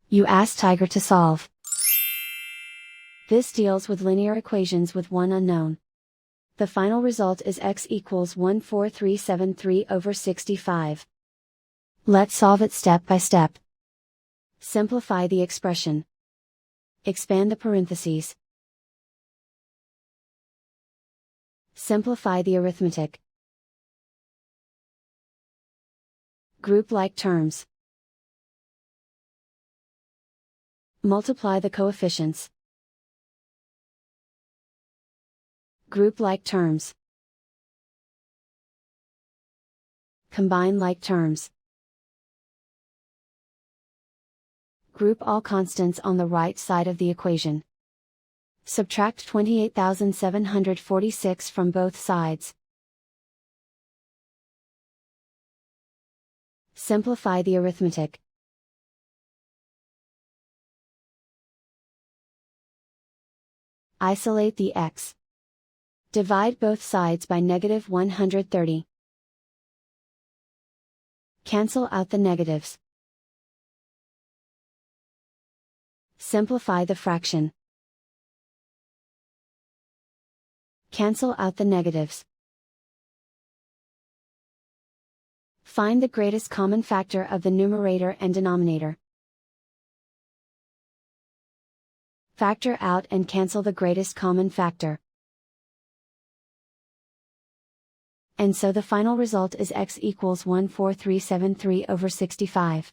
You ask Tiger to solve. This deals with linear equations with one unknown. The final result is x equals 14373 over 65. Let's solve it step by step. Simplify the expression. Expand the parentheses. Simplify the arithmetic. Group like terms. Multiply the coefficients. Group like terms. Combine like terms. Group all constants on the right side of the equation. Subtract 28,746 from both sides. Simplify the arithmetic. Isolate the x. Divide both sides by negative 130. Cancel out the negatives. Simplify the fraction. Cancel out the negatives. Find the greatest common factor of the numerator and denominator. Factor out and cancel the greatest common factor. And so the final result is x equals 14373 over 65.